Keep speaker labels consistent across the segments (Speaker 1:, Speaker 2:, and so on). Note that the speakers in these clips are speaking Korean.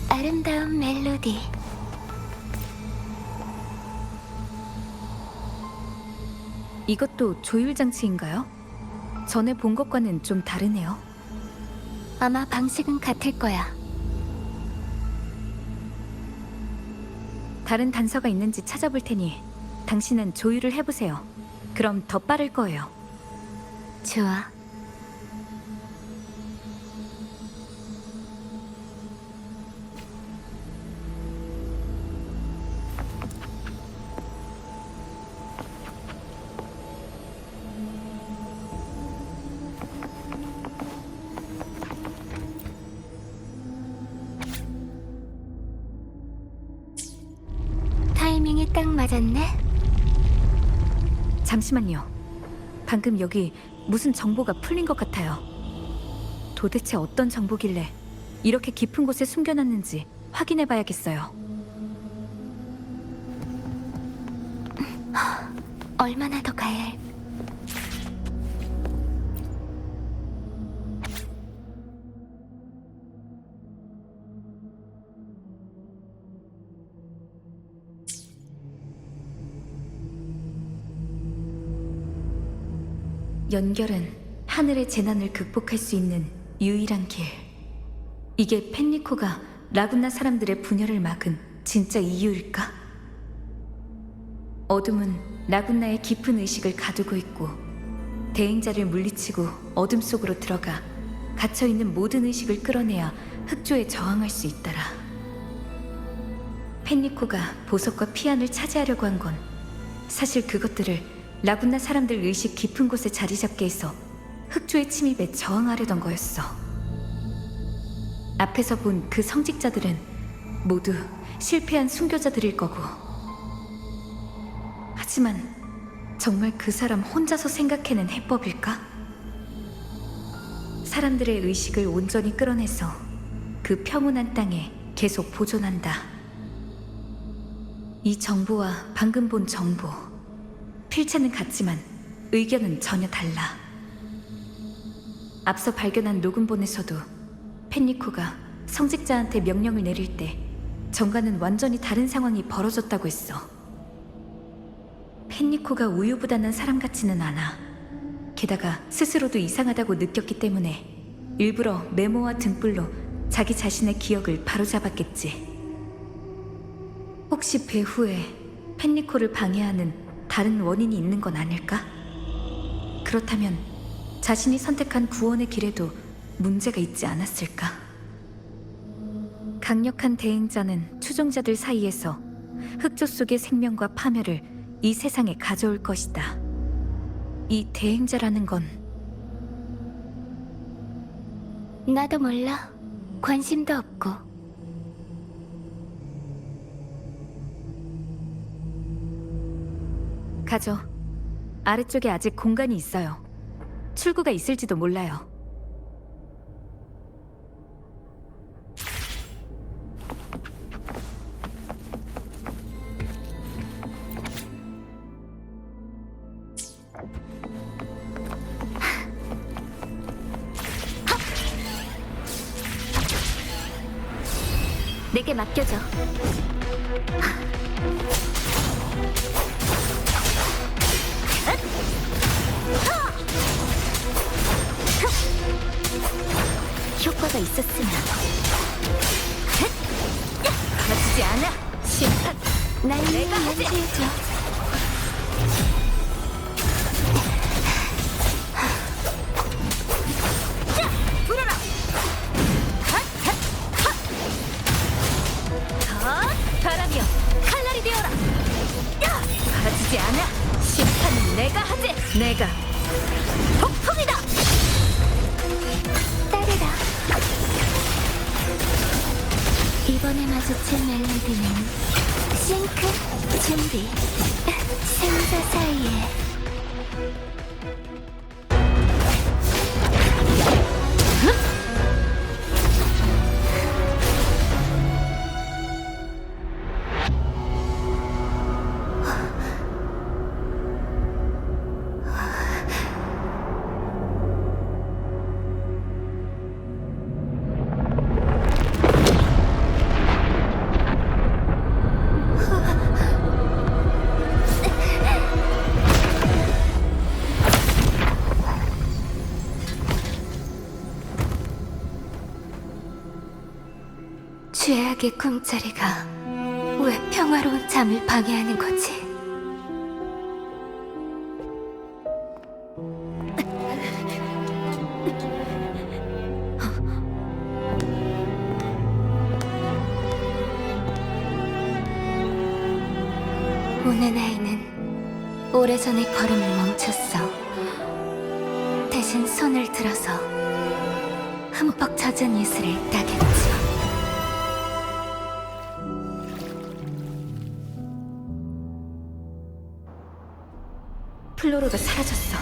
Speaker 1: 아름다운 멜로디.
Speaker 2: 이것도 조율 장치인가요? 전에 본 것과는 좀 다르네요.
Speaker 1: 아마 방식은 같을 거야.
Speaker 2: 다른 단서가 있는지 찾아볼 테니 당신은 조율을 해보세요. 그럼 더 빠를 거예요.
Speaker 1: 좋아. 타이밍이 딱 맞았네.
Speaker 2: 잠시만요. 방금 여기 무슨 정보가 풀린 것 같아요. 도대체 어떤 정보길래 이렇게 깊은 곳에 숨겨놨는지 확인해봐야겠어요.
Speaker 1: 얼마나 더 가야 해?
Speaker 2: 연결은 하늘의 재난을 극복할 수 있는 유일한 길. 이게 펜리코가 라군나 사람들의 분열을 막은 진짜 이유일까? 어둠은 라군나의 깊은 의식을 가두고 있고 대행자를 물리치고 어둠 속으로 들어가 갇혀있는 모든 의식을 끌어내야 흑조에 저항할 수 있더라. 펜리코가 보석과 피안을 차지하려고 한 건 사실 그것들을 라군나 사람들 의식 깊은 곳에 자리 잡게 해서 흑조의 침입에 저항하려던 거였어. 앞에서 본 그 성직자들은 모두 실패한 순교자들일 거고. 하지만 정말 그 사람 혼자서 생각해낸 해법일까? 사람들의 의식을 온전히 끌어내서 그 평온한 땅에 계속 보존한다. 이 정보와 방금 본 정보, 필체는 같지만 의견은 전혀 달라. 앞서 발견한 녹음본에서도 펜리코가 성직자한테 명령을 내릴 때 전과는 완전히 다른 상황이 벌어졌다고 했어. 펜리코가 우유부단한 사람 같지는 않아. 게다가 스스로도 이상하다고 느꼈기 때문에 일부러 메모와 등불로 자기 자신의 기억을 바로잡았겠지. 혹시 배후에 펜리코를 방해하는 다른 원인이 있는 건 아닐까? 그렇다면 자신이 선택한 구원의 길에도 문제가 있지 않았을까? 강력한 대행자는 추종자들 사이에서 흑조 속의 생명과 파멸을 이 세상에 가져올 것이다. 이 대행자라는 건
Speaker 1: 나도 몰라. 관심도 없고.
Speaker 2: 가죠. 아래쪽에 아직 공간이 있어요. 출구가 있을지도 몰라요.
Speaker 1: 내게 맡겨줘. 효과가 있었으나
Speaker 2: 가지지 않아! 심판!
Speaker 1: 날 내가 연주해줘.
Speaker 2: 불어라! 바람이여! 칼날이 되어라! 가지지 않아! 심판은 내가 하지! 내가 폭풍이다!
Speaker 1: 따르라. 이번에 마주칠 멜로디는 싱크 준비. 생사 사이에 죄악의 꿈자리가 왜 평화로운 잠을 방해하는 거지? 오는 아이는 오래전에 걸음을 멈췄어. 대신 손을 들어서 흠뻑 젖은 이슬을 따겠죠.
Speaker 2: 플로로가 사라졌어.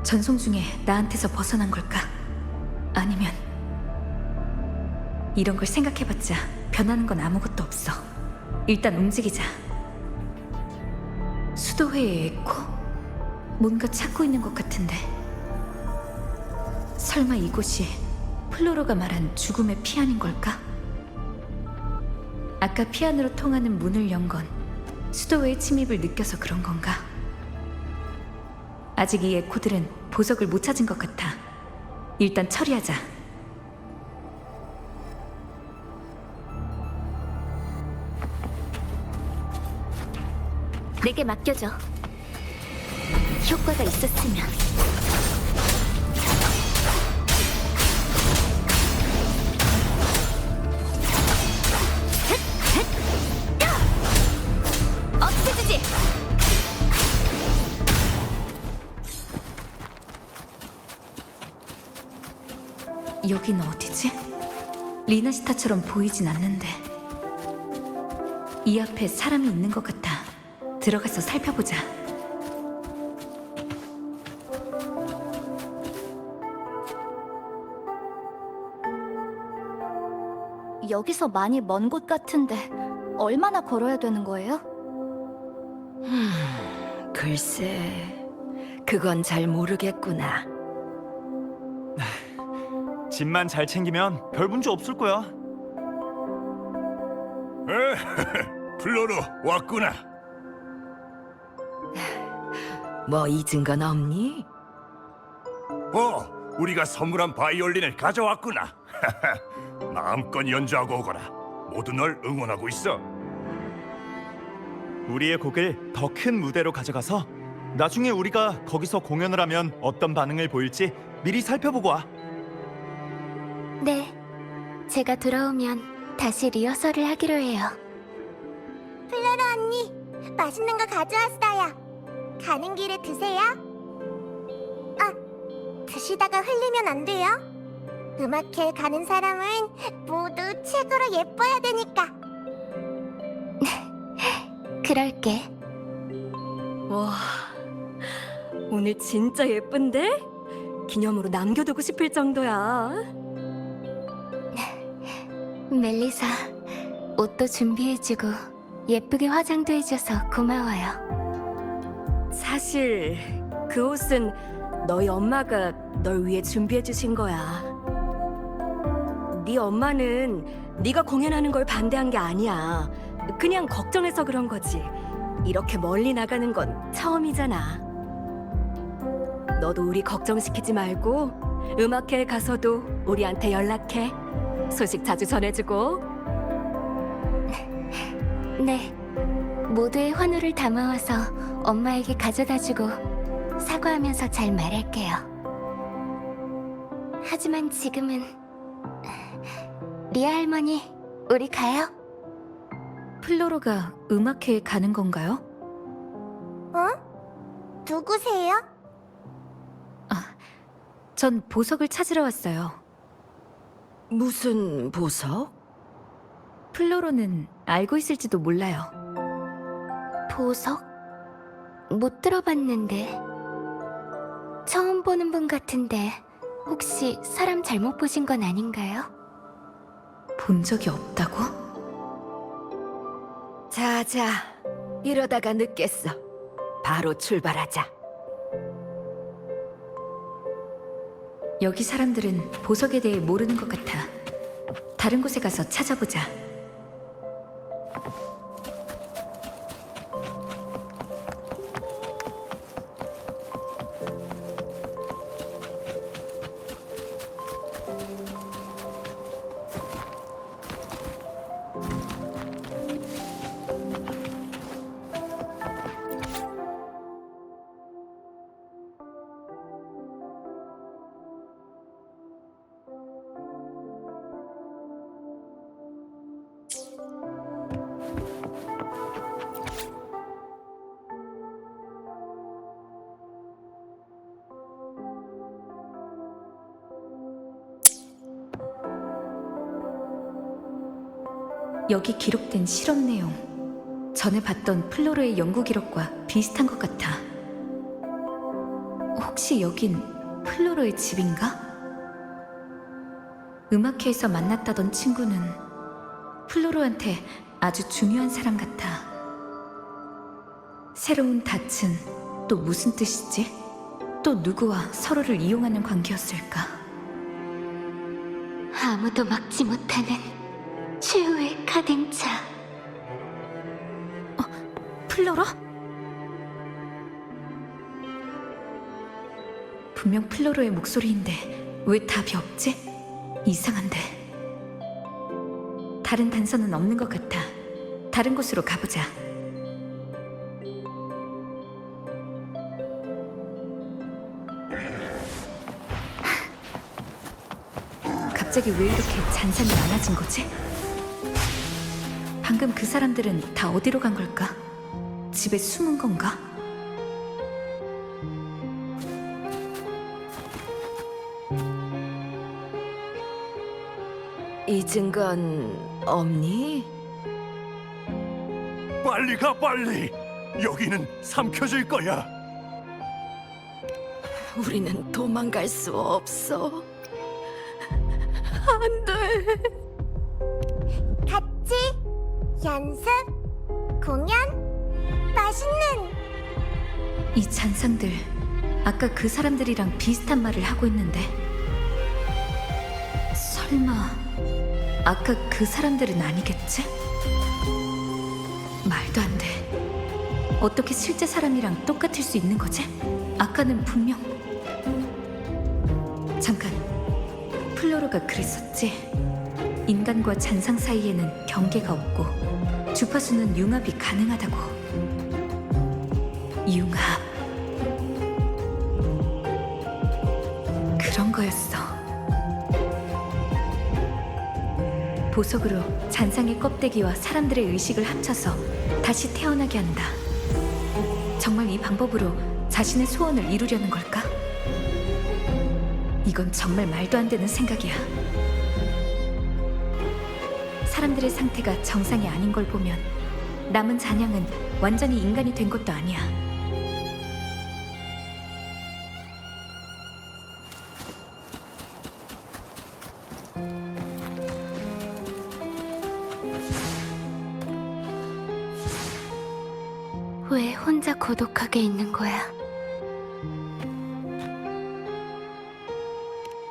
Speaker 2: 전송 중에 나한테서 벗어난 걸까? 아니면 이런 걸 생각해봤자 변하는 건 아무것도 없어. 일단 움직이자. 수도회의 에코? 뭔가 찾고 있는 것 같은데. 설마 이곳이 플로로가 말한 죽음의 피안인 걸까? 아까 피안으로 통하는 문을 연 건 수도회의 침입을 느껴서 그런 건가? 아직 이 에코들은 보석을 못 찾은 것 같아. 일단 처리하자.
Speaker 1: 내게 맡겨줘. 효과가 있었으면. 없애주지!
Speaker 2: 여긴 어디지? 리나시타처럼 보이진 않는데. 이 앞에 사람이 있는 것 같아. 들어가서 살펴보자.
Speaker 1: 여기서 많이 먼 곳 같은데 얼마나 걸어야 되는 거예요?
Speaker 3: 글쎄, 그건 잘 모르겠구나.
Speaker 4: 짐만 잘 챙기면 별 문제 없을 거야.
Speaker 5: 플로로 왔구나.
Speaker 3: 뭐 잊은 건 없니?
Speaker 5: 우리가 선물한 바이올린을 가져왔구나. 마음껏 연주하고 오거라. 모두 널 응원하고 있어.
Speaker 4: 우리의 곡을 더 큰 무대로 가져가서 나중에 우리가 거기서 공연을 하면 어떤 반응을 보일지 미리 살펴보고 와.
Speaker 1: 네. 제가 돌아오면 다시 리허설을 하기로 해요. 플로로 언니, 맛있는 거 가져왔어요. 가는 길에 드세요. 드시다가 흘리면 안 돼요. 음악회에 가는 사람은 모두 최고로 예뻐야 되니까. 그럴게.
Speaker 6: 와, 오늘 진짜 예쁜데? 기념으로 남겨두고 싶을 정도야.
Speaker 1: 멜리사, 옷도 준비해주고 예쁘게 화장도 해줘서 고마워요.
Speaker 6: 사실 그 옷은 너희 엄마가 널 위해 준비해주신 거야. 네 엄마는 네가 공연하는 걸 반대한 게 아니야. 그냥 걱정해서 그런 거지. 이렇게 멀리 나가는 건 처음이잖아. 너도 우리 걱정시키지 말고 음악회에 가서도 우리한테 연락해. 소식 자주 전해주고.
Speaker 1: 네, 모두의 환호를 담아와서 엄마에게 가져다주고 사과하면서 잘 말할게요. 하지만 지금은 리아 할머니, 우리 가요?
Speaker 2: 플로로가 음악회에 가는 건가요?
Speaker 1: 누구세요?
Speaker 2: 전 보석을 찾으러 왔어요.
Speaker 3: 무슨 보석?
Speaker 2: 플로로는 알고 있을지도 몰라요.
Speaker 1: 보석? 못 들어봤는데. 처음 보는 분 같은데 혹시 사람 잘못 보신 건 아닌가요?
Speaker 2: 본 적이 없다고?
Speaker 3: 자자, 이러다가 늦겠어. 바로 출발하자.
Speaker 2: 여기 사람들은 보석에 대해 모르는 것 같아. 다른 곳에 가서 찾아보자. 여기 기록된 실험 내용, 전에 봤던 플로로의 연구 기록과 비슷한 것 같아. 혹시 여긴 플로로의 집인가? 음악회에서 만났다던 친구는 플로로한테 아주 중요한 사람 같아. 새로운 닻은 또 무슨 뜻이지? 또 누구와 서로를 이용하는 관계였을까?
Speaker 1: 아무도 막지 못하는 최후의 가댕차.
Speaker 2: 플로로? 분명 플로로의 목소리인데 왜 답이 없지? 이상한데. 다른 단서는 없는 것 같아. 다른 곳으로 가보자. 갑자기 왜 이렇게 잔산이 많아진 거지? 방금 그 사람들은 다 어디로 간 걸까? 집에 숨은 건가?
Speaker 3: 잊은 건 없니?
Speaker 5: 빨리 가 빨리. 여기는 삼켜질 거야.
Speaker 3: 우리는 도망갈 수 없어. 안 돼.
Speaker 1: 같이 연습, 공연, 맛있는.
Speaker 2: 이 잔상들, 아까 그 사람들이랑 비슷한 말을 하고 있는데 설마 아까 그 사람들은 아니겠지? 말도 안 돼. 어떻게 실제 사람이랑 똑같을 수 있는 거지? 아까는 분명... 잠깐, 플로로가 그랬었지. 인간과 잔상 사이에는 경계가 없고 주파수는 융합이 가능하다고. 융합... 그런 거였어. 보석으로 잔상의 껍데기와 사람들의 의식을 합쳐서 다시 태어나게 한다. 정말 이 방법으로 자신의 소원을 이루려는 걸까? 이건 정말 말도 안 되는 생각이야. 사람들의 상태가 정상이 아닌 걸 보면 남은 잔향은 완전히 인간이 된 것도 아니야.
Speaker 1: 왜 혼자 고독하게 있는 거야?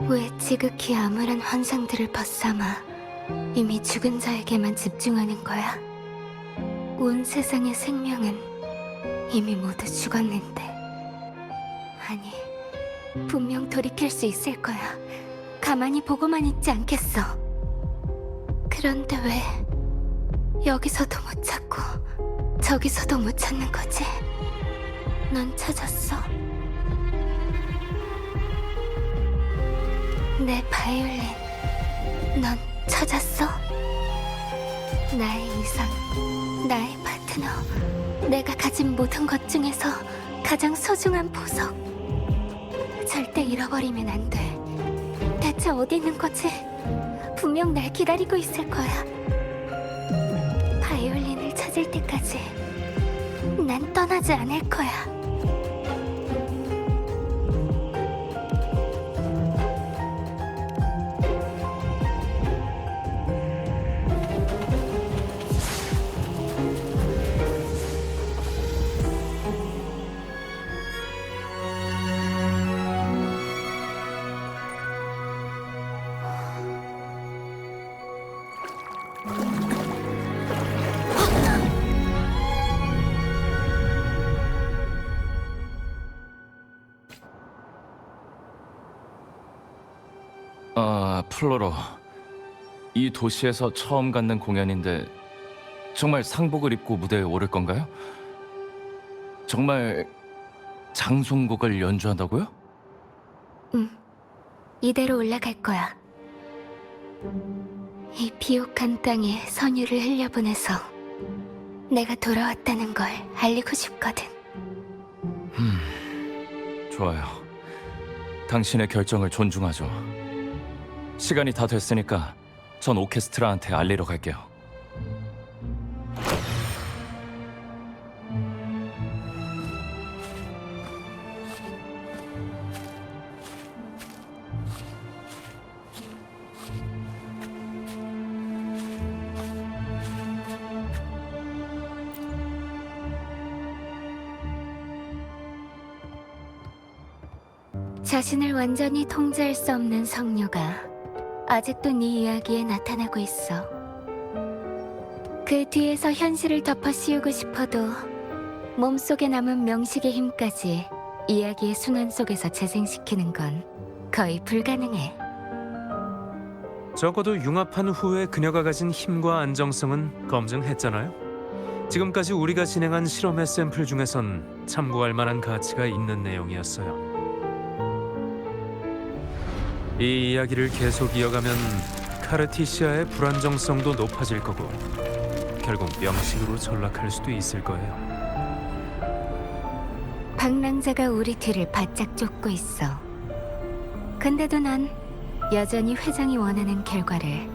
Speaker 1: 왜 지극히 암울한 환상들을 벗삼아 이미 죽은 자에게만 집중하는 거야? 온 세상의 생명은 이미 모두 죽었는데. 아니, 분명 돌이킬 수 있을 거야. 가만히 보고만 있지 않겠어. 그런데 왜 여기서도 못 찾고 저기서도 못 찾는 거지? 넌 찾았어? 내 바이올린, 넌 찾았어? 나의 이상, 나의 파트너, 내가 가진 모든 것 중에서 가장 소중한 보석. 절대 잃어버리면 안 돼. 대체 어디 있는 거지? 분명 날 기다리고 있을 거야. 바이올린을 찾을 때까지 난 떠나지 않을 거야.
Speaker 7: 플로로, 이 도시에서 처음 갖는 공연인데 정말 상복을 입고 무대에 오를 건가요? 정말 장송곡을 연주한다고요?
Speaker 1: 응, 이대로 올라갈 거야. 이 비옥한 땅에 선율을 흘려보내서 내가 돌아왔다는 걸 알리고 싶거든.
Speaker 7: 좋아요. 당신의 결정을 존중하죠. 시간이 다 됐으니까 전 오케스트라한테 알리러 갈게요.
Speaker 1: 자신을 완전히 통제할 수 없는 성녀가 아직도 네 이야기에 나타나고 있어. 그 뒤에서 현실을 덮어 씌우고 싶어도 몸속에 남은 명식의 힘까지 이야기의 순환 속에서 재생시키는 건 거의 불가능해.
Speaker 8: 적어도 융합한 후에 그녀가 가진 힘과 안정성은 검증했잖아요. 지금까지 우리가 진행한 실험의 샘플 중에선 참고할 만한 가치가 있는 내용이었어요. 이 이야기를 계속 이어가면 카르티시아의 불안정성도 높아질 거고 결국 명식으로 전락할 수도 있을 거예요.
Speaker 1: 방랑자가 우리 뒤를 바짝 쫓고 있어. 근데도 난 여전히 회장이 원하는 결과를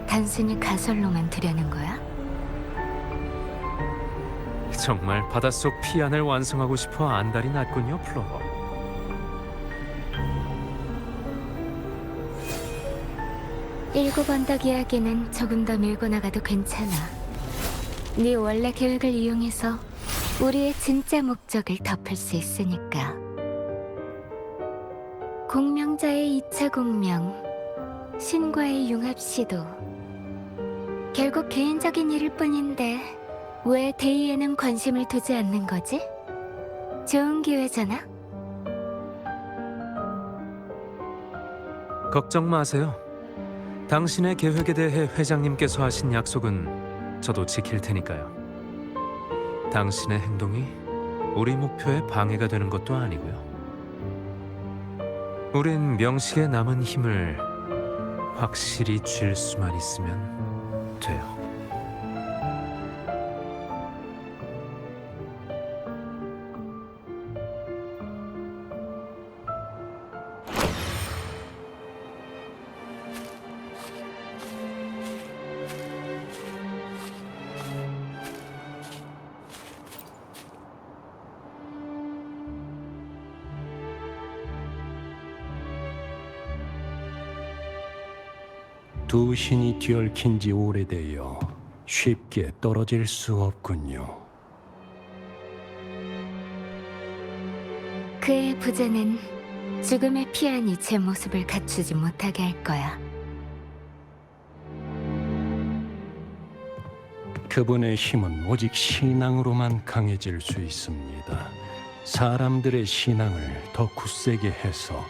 Speaker 1: 단순히 가설로만 두려는 거야?
Speaker 8: 정말 바닷속 피안을 완성하고 싶어 안달이 났군요, 플로버.
Speaker 1: 일곱 언덕 이야기는 조금 더 밀고 나가도 괜찮아. 네 원래 계획을 이용해서 우리의 진짜 목적을 덮을 수 있으니까. 공명자의 2차 공명, 신과의 융합 시도. 결국 개인적인 일일 뿐인데 왜 대의에는 관심을 두지 않는 거지? 좋은 기회잖아.
Speaker 8: 걱정 마세요. 당신의 계획에 대해 회장님께서 하신 약속은 저도 지킬 테니까요. 당신의 행동이 우리 목표에 방해가 되는 것도 아니고요. 우린 명식에 남은 힘을 확실히 쥘 수만 있으면 돼요.
Speaker 9: 두 신이 뒤얽힌 지 오래되어 쉽게 떨어질 수 없군요.
Speaker 1: 그의 부재는 죽음의 피안이 제 모습을 갖추지 못하게 할 거야.
Speaker 9: 그분의 힘은 오직 신앙으로만 강해질 수 있습니다. 사람들의 신앙을 더 굳세게 해서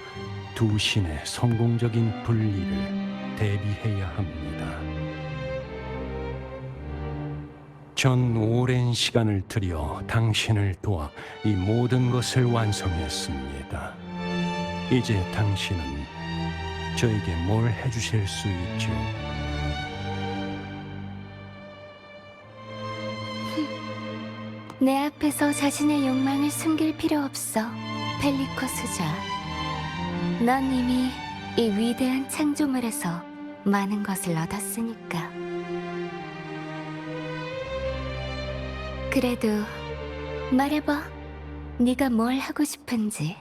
Speaker 9: 두 신의 성공적인 분리를 대비해야 합니다. 전 오랜 시간을 들여 당신을 도와 이 모든 것을 완성했습니다. 이제 당신은 저에게 뭘 해주실 수 있죠?
Speaker 1: 내 앞에서 자신의 욕망을 숨길 필요 없어, 펠리코 수자. 넌 이미 이 위대한 창조물에서 많은 것을 얻었으니까. 그래도 말해봐. 네가 뭘 하고 싶은지.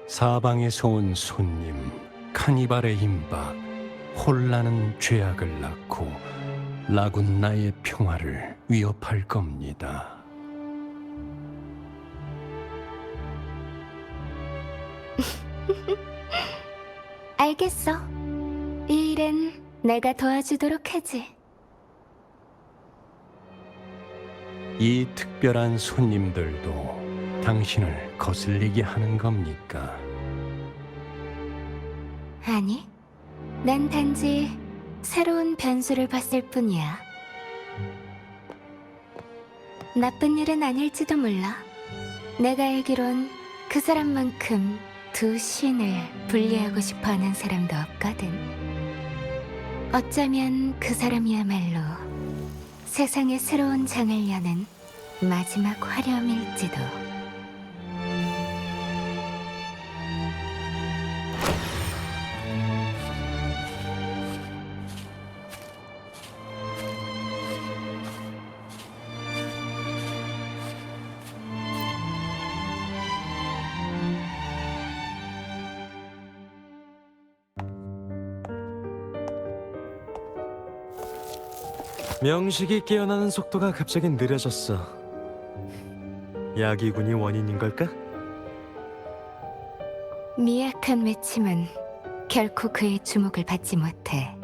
Speaker 9: 사방에서 온 손님, 카니발의 임박, 혼란은 죄악을 낳고 라군나의 평화를 위협할 겁니다.
Speaker 1: 알겠어. 이 일은 내가 도와주도록 하지.
Speaker 9: 이 특별한 손님들도 당신을 거슬리게 하는 겁니까?
Speaker 1: 아니, 난 단지 새로운 변수를 봤을 뿐이야. 나쁜 일은 아닐지도 몰라. 내가 알기론 그 사람만큼 두 신을 분리하고 싶어하는 사람도 없거든. 어쩌면 그 사람이야말로 세상의 새로운 장을 여는 마지막 화려함일지도.
Speaker 10: 명식이 깨어나는 속도가 갑자기 느려졌어. 야기군이 원인인 걸까?
Speaker 1: 미약한 외침은 결코 그의 주목을 받지 못해.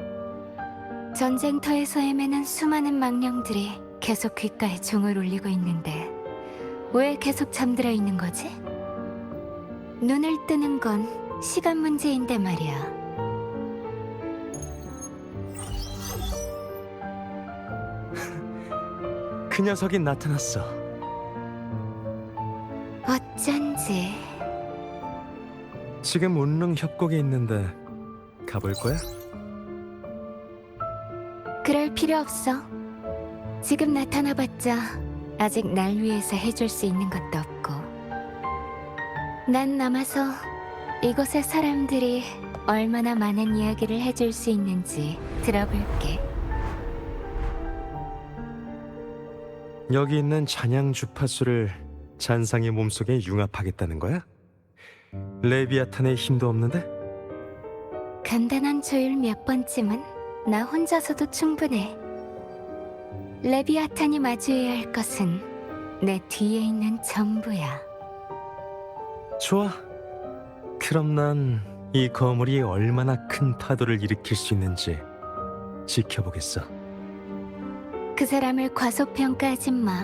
Speaker 1: 전쟁터에서 헤매는 수많은 망령들이 계속 귓가에 종을 울리고 있는데 왜 계속 잠들어 있는 거지? 눈을 뜨는 건 시간 문제인데 말이야.
Speaker 10: 그 녀석이 나타났어.
Speaker 1: 어쩐지.
Speaker 10: 지금 운릉 협곡에 있는데 가볼 거야?
Speaker 1: 그럴 필요 없어. 지금 나타나봤자 아직 날 위해서 해줄 수 있는 것도 없고. 난 남아서 이곳의 사람들이 얼마나 많은 이야기를 해줄 수 있는지 들어볼게.
Speaker 10: 여기 있는 잔향 주파수를 잔상의 몸속에 융합하겠다는 거야? 레비아탄의 힘도 없는데?
Speaker 1: 간단한 조율 몇 번쯤은 나 혼자서도 충분해. 레비아탄이 마주해야 할 것은 내 뒤에 있는 전부야.
Speaker 10: 좋아. 그럼 난 이 거물이 얼마나 큰 파도를 일으킬 수 있는지 지켜보겠어.
Speaker 1: 그 사람을 과소평가하지 마.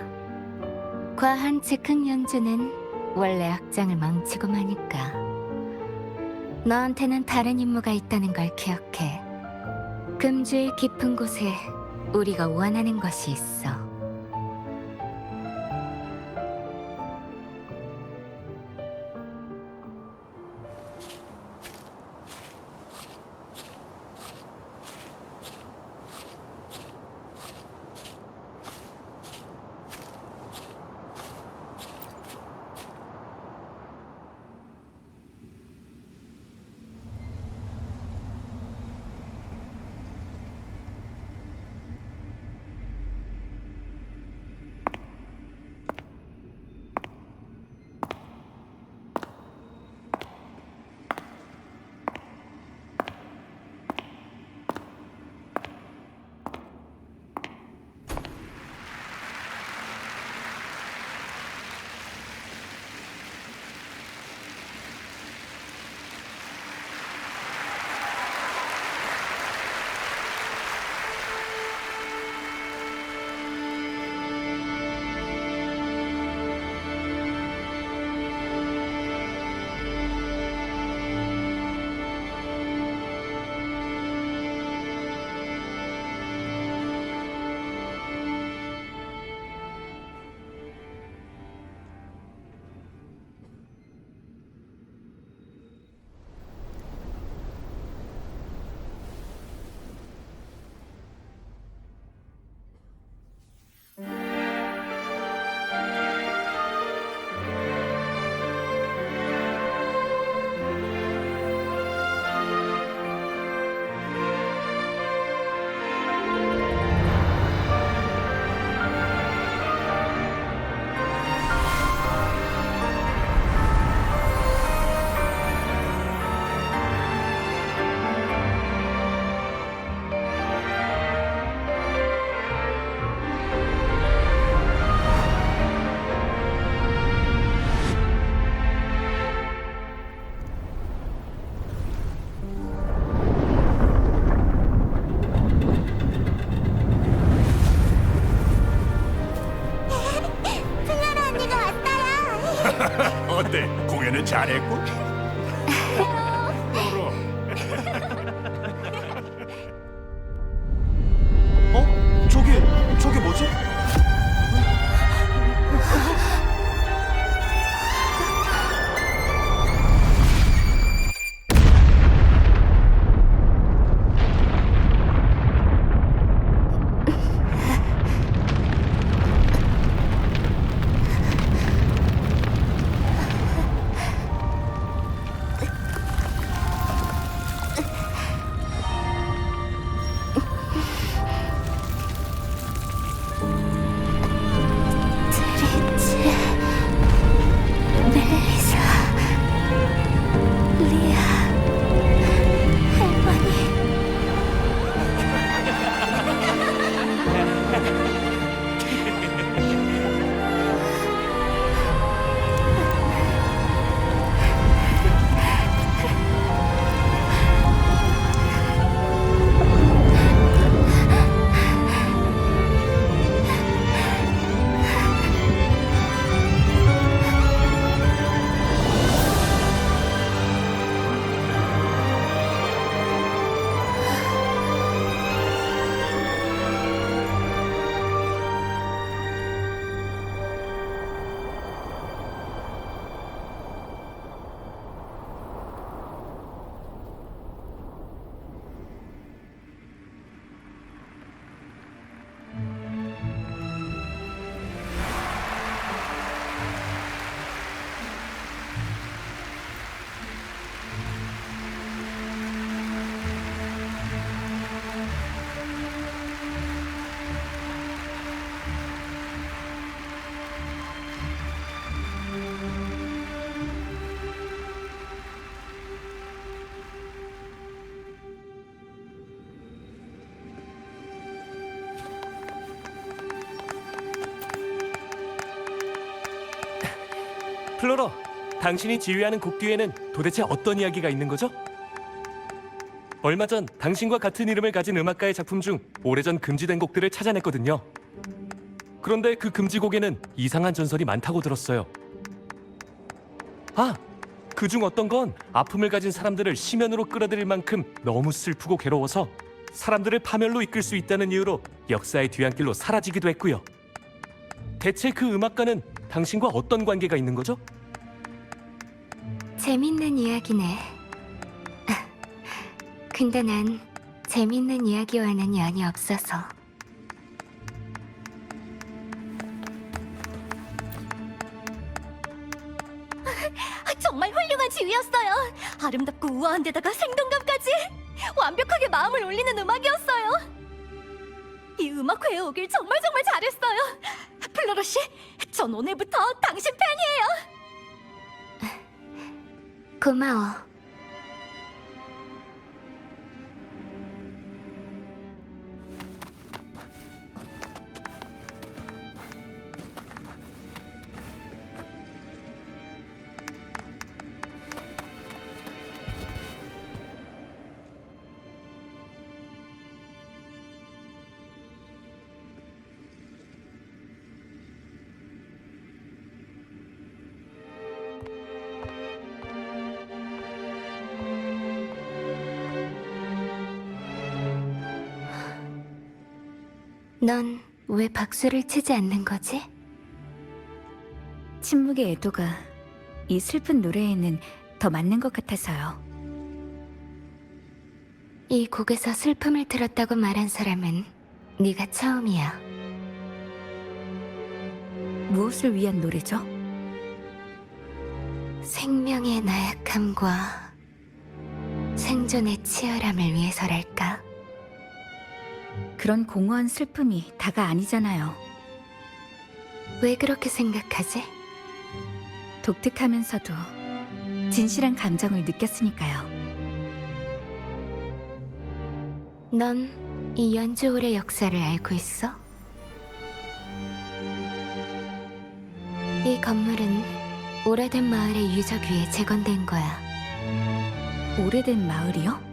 Speaker 1: 과한 즉흥 연주는 원래 악장을 망치고 마니까. 너한테는 다른 임무가 있다는 걸 기억해. 금주의 깊은 곳에 우리가 원하는 것이 있어.
Speaker 5: 어때? 공연은 잘했고?
Speaker 4: 저게 뭐지?
Speaker 11: 플로러, 당신이 지휘하는 곡 뒤에는 도대체 어떤 이야기가 있는 거죠? 얼마 전 당신과 같은 이름을 가진 음악가의 작품 중 오래전 금지된 곡들을 찾아냈거든요. 그런데 그 금지곡에는 이상한 전설이 많다고 들었어요. 아, 그중 어떤 건 아픔을 가진 사람들을 심연으로 끌어들일 만큼 너무 슬프고 괴로워서 사람들을 파멸로 이끌 수 있다는 이유로 역사의 뒤안길로 사라지기도 했고요. 대체 그 음악가는 당신과 어떤 관계가 있는 거죠?
Speaker 1: 재밌는 이야기네. 근데 난 재밌는 이야기와는 연이 없어서. 정말 훌륭한 지휘였어요. 아름답고 우아한 데다가 생동감까지 완벽하게 마음을 울리는 음악이었어요. 이 음악회에 오길 정말 잘했어요. 플로러 씨, 전 오늘부터 당신 팬이에요. 고마워. 넌 왜 박수를 치지 않는 거지?
Speaker 2: 침묵의 애도가 이 슬픈 노래에는 더 맞는 것 같아서요.
Speaker 1: 이 곡에서 슬픔을 들었다고 말한 사람은 네가 처음이야.
Speaker 2: 무엇을 위한 노래죠?
Speaker 1: 생명의 나약함과 생존의 치열함을 위해서랄까?
Speaker 2: 그런 공허한 슬픔이 다가 아니잖아요.
Speaker 1: 왜 그렇게 생각하지?
Speaker 2: 독특하면서도 진실한 감정을 느꼈으니까요.
Speaker 1: 넌 이 연주홀의 역사를 알고 있어? 이 건물은 오래된 마을의 유적 위에 재건된 거야.
Speaker 2: 오래된 마을이요?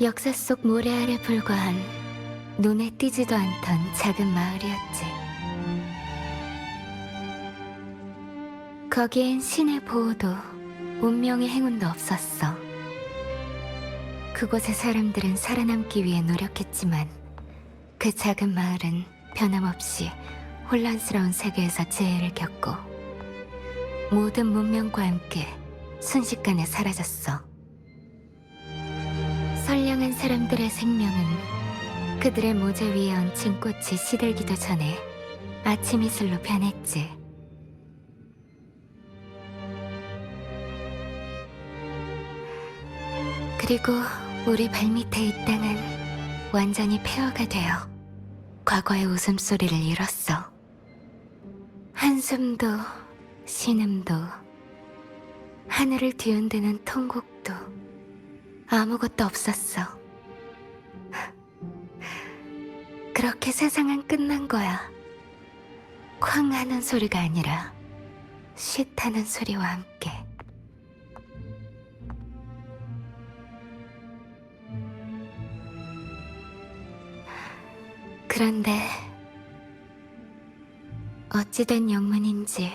Speaker 1: 역사 속 모래 아래 불과한 눈에 띄지도 않던 작은 마을이었지. 거기엔 신의 보호도 운명의 행운도 없었어. 그곳의 사람들은 살아남기 위해 노력했지만 그 작은 마을은 변함없이 혼란스러운 세계에서 재해를 겪고 모든 문명과 함께 순식간에 사라졌어. 선량한 사람들의 생명은 그들의 모자 위에 얹힌 꽃이 시들기도 전에 아침 이슬로 변했지. 그리고 우리 발밑에 이 땅은 완전히 폐허가 되어 과거의 웃음소리를 잃었어. 한숨도 신음도 하늘을 뒤흔드는 통곡도 아무것도 없었어. 그렇게 세상은 끝난 거야. 쾅 하는 소리가 아니라 쉿 하는 소리와 함께. 그런데 어찌된 영문인지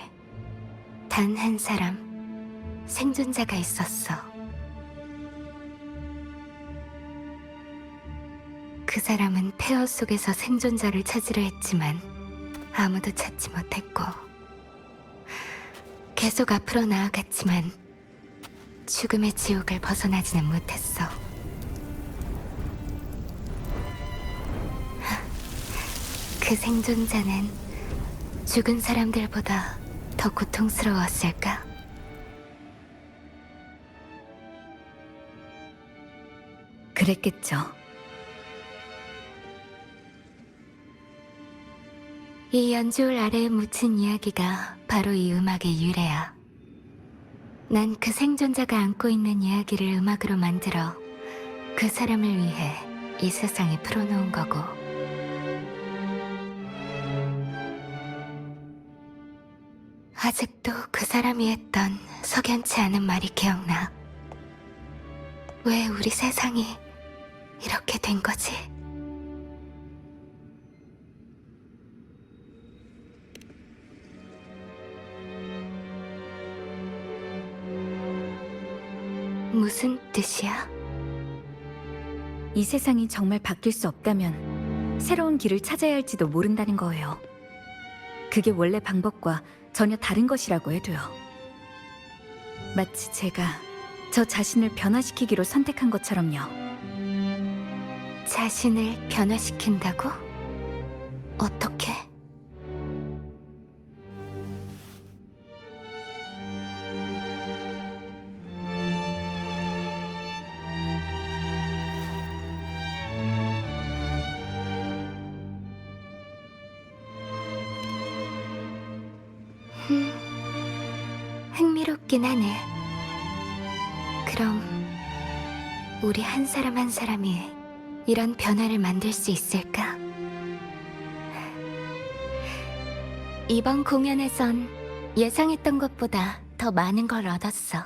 Speaker 1: 단 한 사람 생존자가 있었어. 그 사람은 폐허 속에서 생존자를 찾으려 했지만 아무도 찾지 못했고 계속 앞으로 나아갔지만 죽음의 지옥을 벗어나지는 못했어. 그 생존자는 죽은 사람들보다 더 고통스러웠을까?
Speaker 2: 그랬겠죠.
Speaker 1: 이 연주홀 아래에 묻힌 이야기가 바로 이 음악의 유래야. 난 그 생존자가 안고 있는 이야기를 음악으로 만들어 그 사람을 위해 이 세상에 풀어놓은 거고. 아직도 그 사람이 했던 석연치 않은 말이 기억나. 왜 우리 세상이 이렇게 된 거지? 무슨 뜻이야?
Speaker 2: 이 세상이 정말 바뀔 수 없다면 새로운 길을 찾아야 할지도 모른다는 거예요. 그게 원래 방법과 전혀 다른 것이라고 해도요. 마치 제가 저 자신을 변화시키기로 선택한 것처럼요.
Speaker 1: 자신을 변화시킨다고? 어떻게? 흥미롭긴 하네. 그럼 우리 한 사람 한 사람이 이런 변화를 만들 수 있을까? 이번 공연에선 예상했던 것보다 더 많은 걸 얻었어.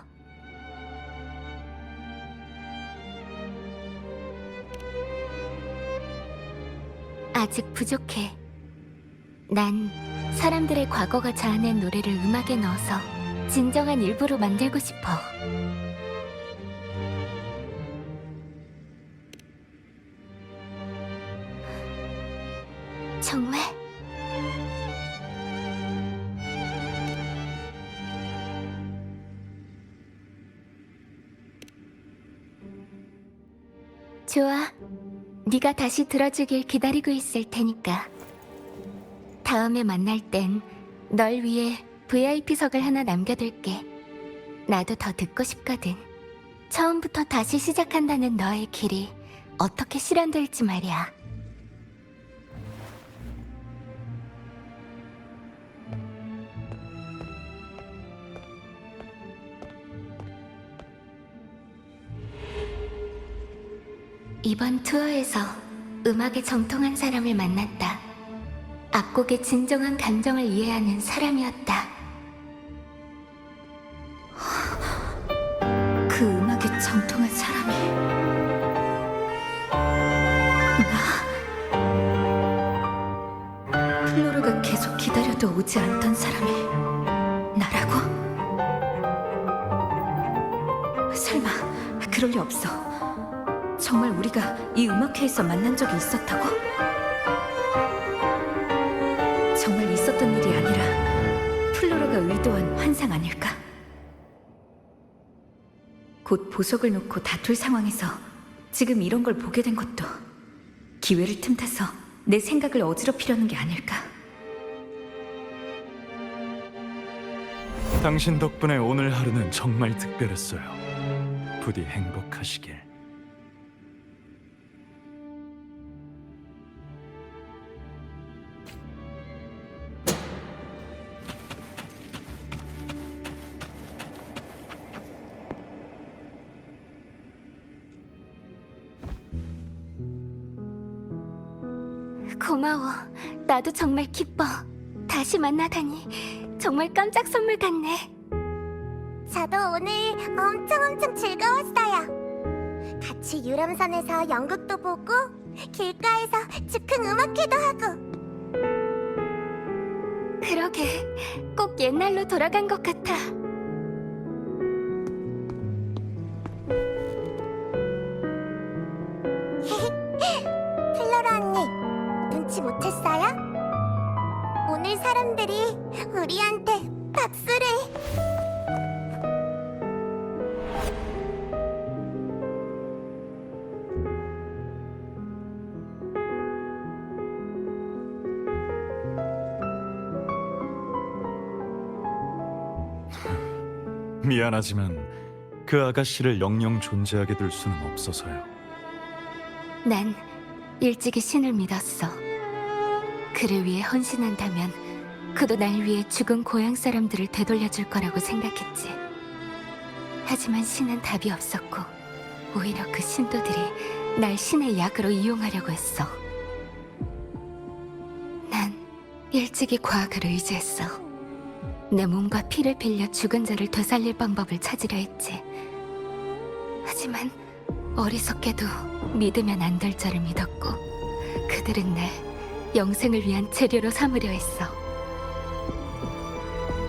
Speaker 1: 아직 부족해. 난 사람들의 과거가 자아낸 노래를 음악에 넣어서 진정한 일부로 만들고 싶어. 정말? 좋아. 네가 다시 들어주길 기다리고 있을 테니까. 다음에 만날 땐 널 위해 VIP석을 하나 남겨둘게. 나도 더 듣고 싶거든. 처음부터 다시 시작한다는 너의 길이 어떻게 실현될지 말이야. 이번 투어에서 음악에 정통한 사람을 만났다. 악곡의 진정한 감정을 이해하는 사람이었다.
Speaker 2: 그 음악에 정통한 사람이 나? 플로르가 계속 기다려도 오지 않던 사람이 나라고? 설마 그럴 리 없어. 정말 우리가 이 음악회에서 만난 적이 있었다고? 정말 있었던 일이 아니라 플로라가 의도한 환상 아닐까? 곧 보석을 놓고 다툴 상황에서 지금 이런 걸 보게 된 것도 기회를 틈타서 내 생각을 어지럽히려는 게 아닐까?
Speaker 4: 당신 덕분에 오늘 하루는 정말 특별했어요. 부디 행복하시길.
Speaker 1: 고마워. 나도 정말 기뻐. 다시 만나다니 정말 깜짝 선물 같네.
Speaker 12: 저도 오늘 엄청 즐거웠어요. 같이 유람선에서 연극도 보고 길가에서 즉흥 음악회도 하고.
Speaker 1: 그러게, 꼭 옛날로 돌아간 것 같아.
Speaker 12: 플로라 언니, 눈치 못 챘어요? 오늘 사람들이 우리한테 박수를.
Speaker 4: 미안하지만 그 아가씨를 영영 존재하게 둘 수는 없어서요.
Speaker 1: 난 일찍이 신을 믿었어. 그를 위해 헌신한다면 그도 날 위해 죽은 고향 사람들을 되돌려줄 거라고 생각했지. 하지만 신은 답이 없었고 오히려 그 신도들이 날 신의 약으로 이용하려고 했어. 난 일찍이 과학을 의지했어. 내 몸과 피를 빌려 죽은 자를 되살릴 방법을 찾으려 했지. 하지만 어리석게도 믿으면 안 될 자를 믿었고, 그들은 날 영생을 위한 재료로 삼으려 했어.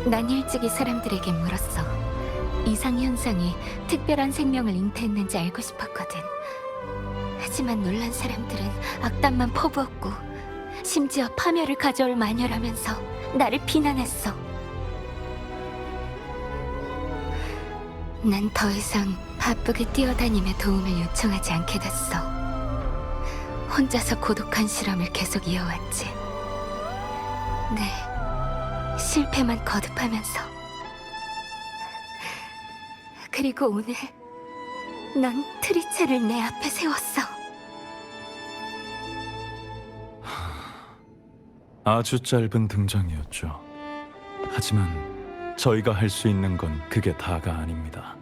Speaker 1: 난 일찍이 사람들에게 물었어. 이상현상이 특별한 생명을 잉태했는지 알고 싶었거든. 하지만 놀란 사람들은 악담만 퍼부었고, 심지어 파멸을 가져올 마녀라면서 나를 비난했어. 난 더 이상 바쁘게 뛰어다니며 도움을 요청하지 않게 됐어. 혼자서 고독한 실험을 계속 이어왔지. 네, 실패만 거듭하면서. 그리고 오늘 넌 트리체를 내 앞에 세웠어.
Speaker 4: 아주 짧은 등장이었죠. 하지만 저희가 할 수 있는 건 그게 다가 아닙니다.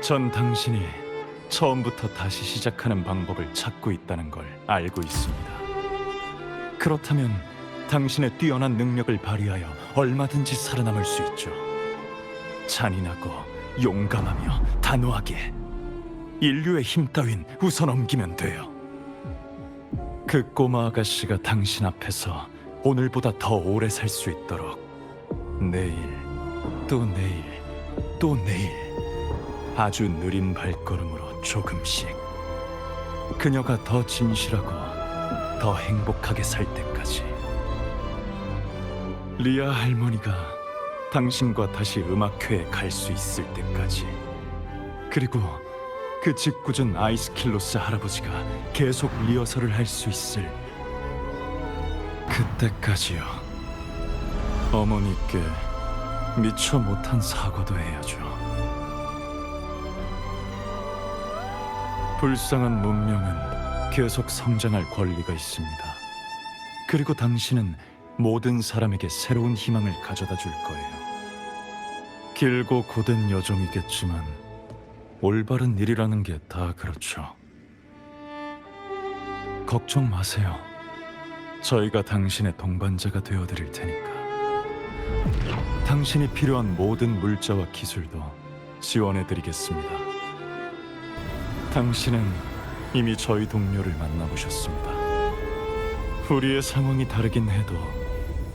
Speaker 4: 전 당신이 처음부터 다시 시작하는 방법을 찾고 있다는 걸 알고 있습니다. 그렇다면 당신의 뛰어난 능력을 발휘하여 얼마든지 살아남을 수 있죠. 잔인하고 용감하며 단호하게 인류의 힘 따윈 웃어넘기면 돼요. 그 꼬마 아가씨가 당신 앞에서 오늘보다 더 오래 살 수 있도록 내일, 또 내일, 또 내일 아주 느린 발걸음으로 조금씩 그녀가 더 진실하고 더 행복하게 살 때까지. 리아 할머니가 당신과 다시 음악회에 갈 수 있을 때까지. 그리고 그 짓궂은 아이스킬로스 할아버지가 계속 리허설을 할 수 있을 그때까지요. 어머니께 미처 못한 사과도 해야죠. 불쌍한 문명은 계속 성장할 권리가 있습니다. 그리고 당신은 모든 사람에게 새로운 희망을 가져다 줄 거예요. 길고 고된 여정이겠지만 올바른 일이라는 게 다 그렇죠. 걱정 마세요. 저희가 당신의 동반자가 되어드릴 테니까. 당신이 필요한 모든 물자와 기술도 지원해드리겠습니다. 당신은 이미 저희 동료를 만나보셨습니다. 우리의 상황이 다르긴 해도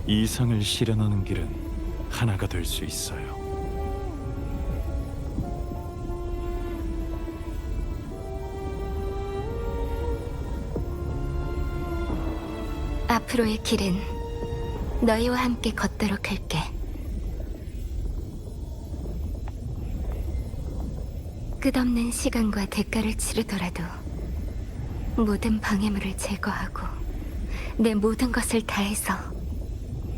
Speaker 4: 이상을 실현하는 길은 하나가 될 수 있어요.
Speaker 1: 앞으로의 길은 너희와 함께 걷도록 할게. 끝없는 시간과 대가를 치르더라도 모든 방해물을 제거하고 내 모든 것을 다해서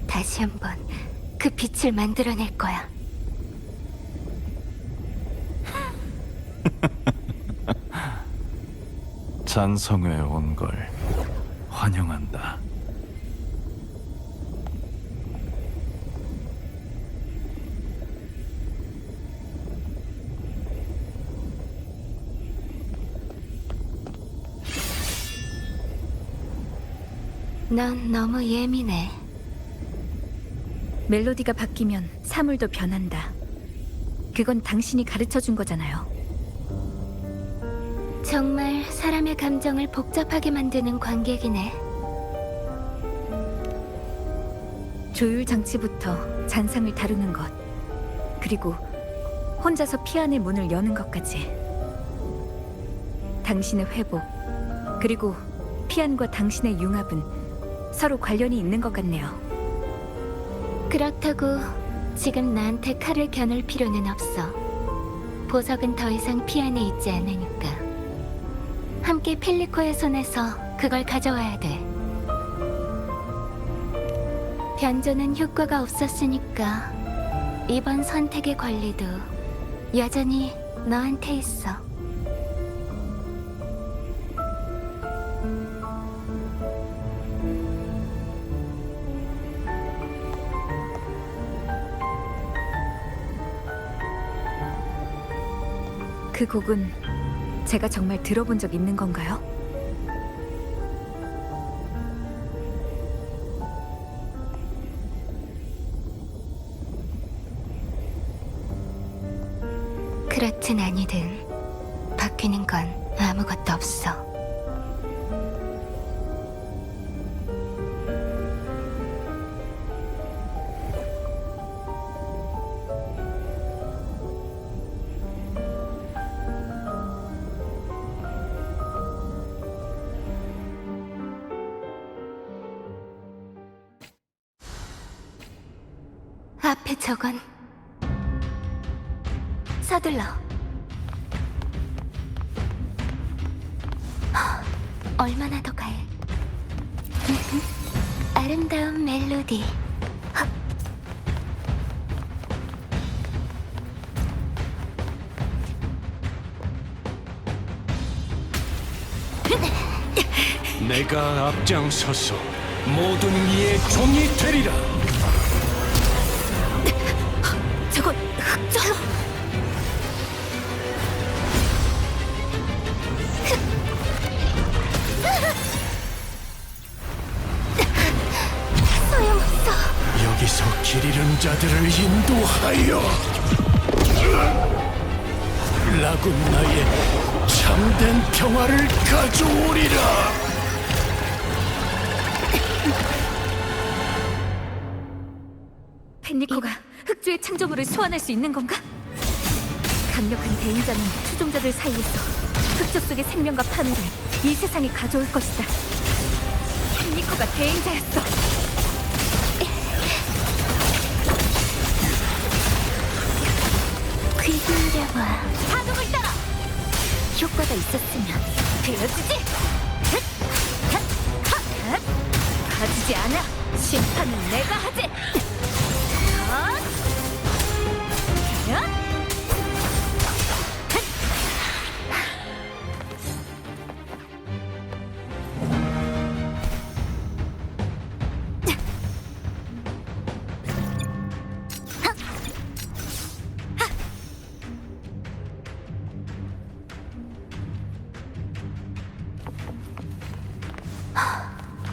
Speaker 1: 다시 한번 그 빛을 만들어낼 거야.
Speaker 4: 잔성에 온 걸 환영한다.
Speaker 1: 넌 너무 예민해.
Speaker 2: 멜로디가 바뀌면 사물도 변한다. 그건 당신이 가르쳐준 거잖아요.
Speaker 1: 정말 사람의 감정을 복잡하게 만드는 관객이네.
Speaker 2: 조율 장치부터 잔상을 다루는 것, 그리고 혼자서 피안의 문을 여는 것까지. 당신의 회복, 그리고 피안과 당신의 융합은 서로 관련이 있는 것 같네요.
Speaker 1: 그렇다고 지금 나한테 칼을 겨눌 필요는 없어. 보석은 더 이상 피안에 있지 않으니까. 함께 펠리코의 손에서 그걸 가져와야 돼. 변조는 효과가 없었으니까 이번 선택의 권리도 여전히 너한테 있어.
Speaker 2: 그 곡은 제가 정말 들어본 적 있는 건가요?
Speaker 1: 바뀌든 아니든 바뀌는 건 아무것도 없어. 앞에 저건 서둘러. 얼마나 더 가야 해? 아름다운 멜로디.
Speaker 9: 내가 앞장서서 모든 이의 종이 되리라.
Speaker 1: 저건 흑저. 소용없어.
Speaker 9: 여기서 길 잃은 자들을 인도하여 라군나의 참된 평화를 가져오리라.
Speaker 2: 펜니코가 흑조의 창조물을 소환할 수 있는 건가? 강력한 대인자는 추종자들 사이에서 흑조 속의 생명과 파멸을 이 세상에 가져올 것이다. 펜니코가 대인자였어.
Speaker 1: 귀 기울여봐.
Speaker 2: 파동을 따라! 효과가 있었으면 들어주지! 흑! 흑! 흑! 흑! 가지지 않아! 심판은 내가 하지! 헛! 헛!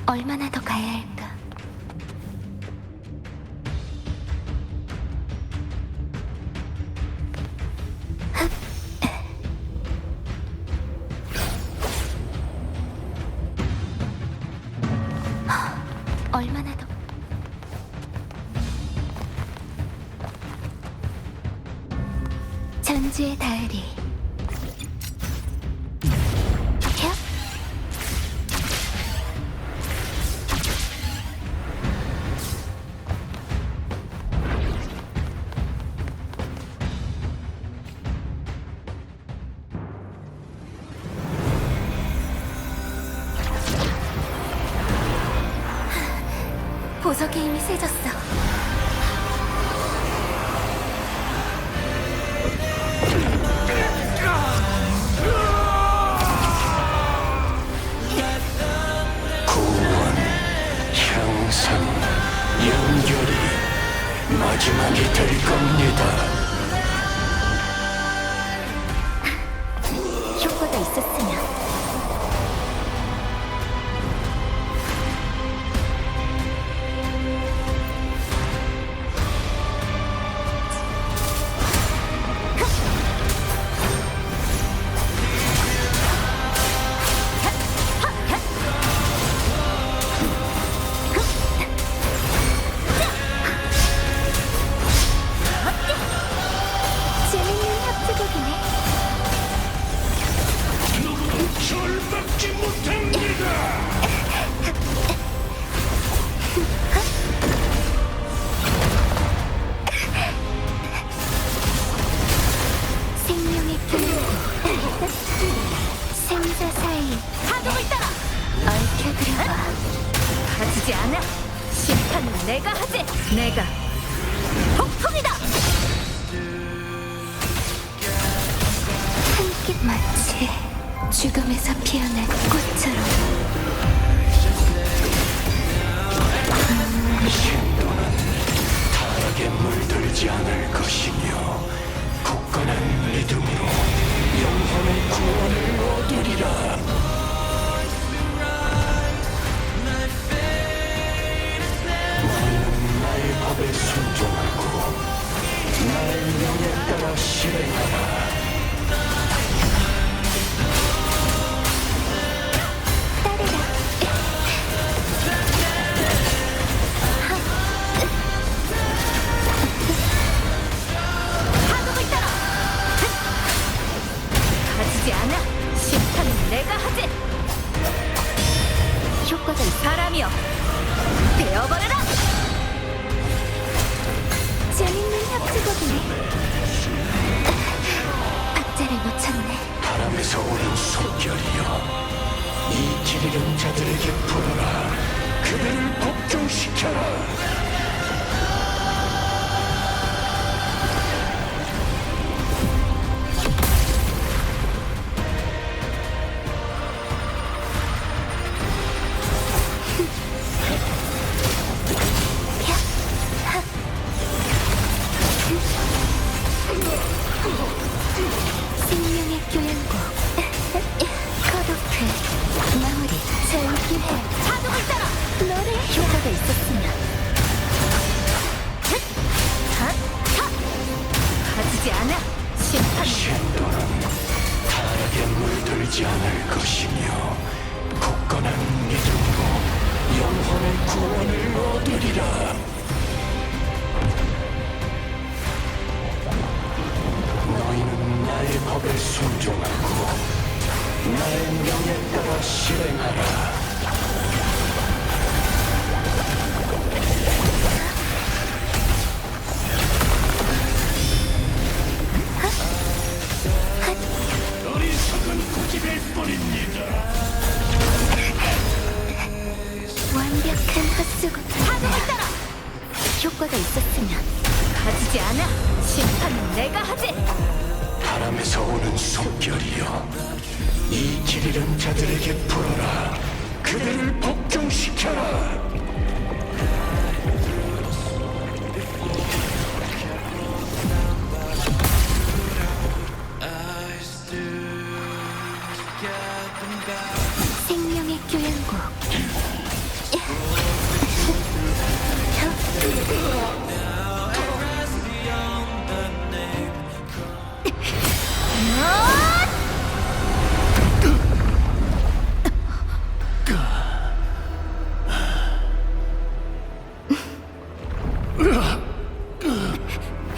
Speaker 1: 얼마나 더 가야 할까? 얼마나 더? 전지의 다을이. 혀? 보석의 힘이 세졌어.
Speaker 9: 구원, 향상, 연결이 마지막이 될 겁니다.
Speaker 1: 효과가 있었으면. 재밌는 협주곡이네.
Speaker 9: 절박지 못합니다.
Speaker 1: 생명의 길고 생자 사이
Speaker 2: 파동을 따라!
Speaker 1: 얽혀들어와.
Speaker 2: 가지지 않아! 심판은 내가 하지! 내가 폭풍이다!
Speaker 1: 한빛 마치 죽음에서 피어난 꽃처럼.
Speaker 9: 신도는 타락에 물들지 않을 것이며 굳건한 믿음으로 영혼의 구원을 얻으리라. 너희는 나의 법에 순종하고 나의 명에 따라 실행하라.
Speaker 2: 악몽이여 되어버려라!
Speaker 1: 재밌는 협주곡이네. 박자를 놓쳤네.
Speaker 9: 바람에서 오는 숨결이여 이 길 잃은 자들에게 불어라 그들을 복종시켜라
Speaker 1: 생명의 교양곡. 거독해. 마무리. 절규해.
Speaker 2: 파도를 따라!
Speaker 1: 너를 효과가 있었으면.
Speaker 2: 가지지 않아! 심판!
Speaker 9: 신도는 타락에 물들지 않을 것이며 굳건한 믿음으로 영혼의 구원을 얻으리라 너희는 나의 법에 순종하고 나의 명에 따라 실행하라 어리석은 고집일 뿐입니다
Speaker 1: 완벽한 헛수고.
Speaker 2: 파도를 따라!
Speaker 1: 효과가 있었으면.
Speaker 2: 가지지 않아! 심판은 내가 하지!
Speaker 9: 바람에서 오는 숨결이여 이 길 잃은 자들에게 불어라 그들을 복종시켜라
Speaker 1: 생명의 교양곡.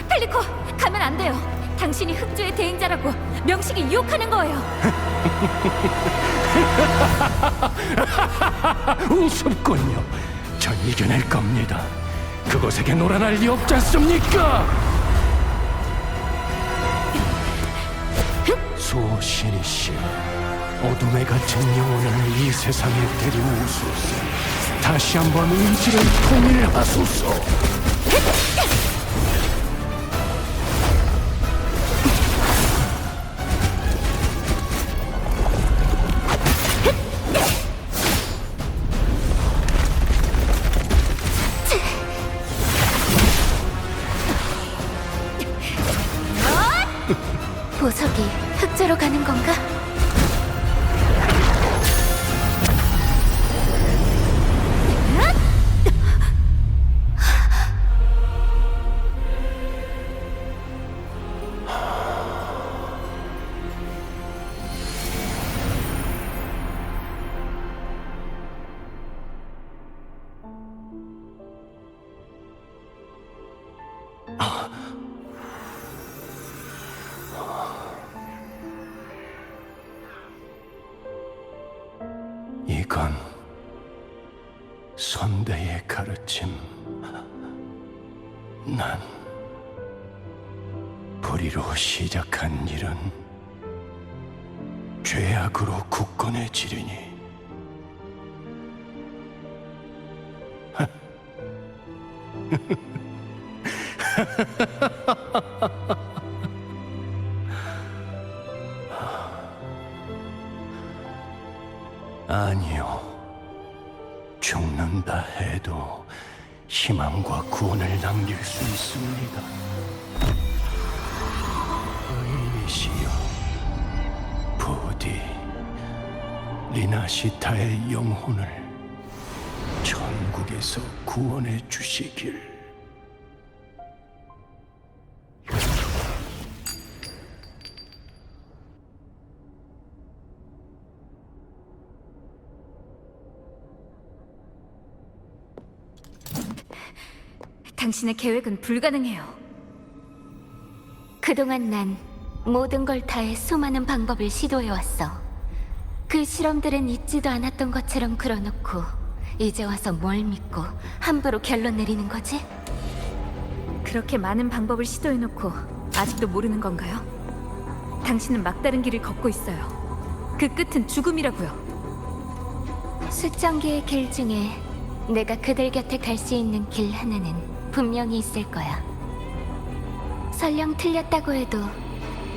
Speaker 2: 펠리코! 가면 안 돼요! 당신이 흑주의 대행자라고 명식이 유혹하는 거예요!
Speaker 9: 우습군요 전 이겨낼 겁니다 그곳에게 놀아날 리 없지 않습니까 소신이시 어둠에 갇힌 영혼을 이 세상에 데려오소서 다시 한번 의지를 통일하소서
Speaker 1: 보석이 흑조로 가는 건가?
Speaker 9: 이건 선대의 가르침. 난 불의로 시작한 일은 죄악으로 굳건해지리니 아니요. 죽는다 해도 희망과 구원을 남길 수 있습니다. 의미시여, 부디 리나시타의 영혼을 천국에서 구원해 주시길.
Speaker 2: 당신의 계획은 불가능해요.
Speaker 1: 그동안 난 모든 걸 다해 수많은 방법을 시도해왔어. 그 실험들은 있지도 않았던 것처럼 그려놓고 이제 와서 뭘 믿고 함부로 결론 내리는 거지?
Speaker 2: 그렇게 많은 방법을 시도해놓고 아직도 모르는 건가요? 당신은 막다른 길을 걷고 있어요. 그 끝은 죽음이라고요.
Speaker 1: 수천 개의 길 중에 내가 그들 곁에 갈 수 있는 길 하나는 분명히 있을 거야. 설령 틀렸다고 해도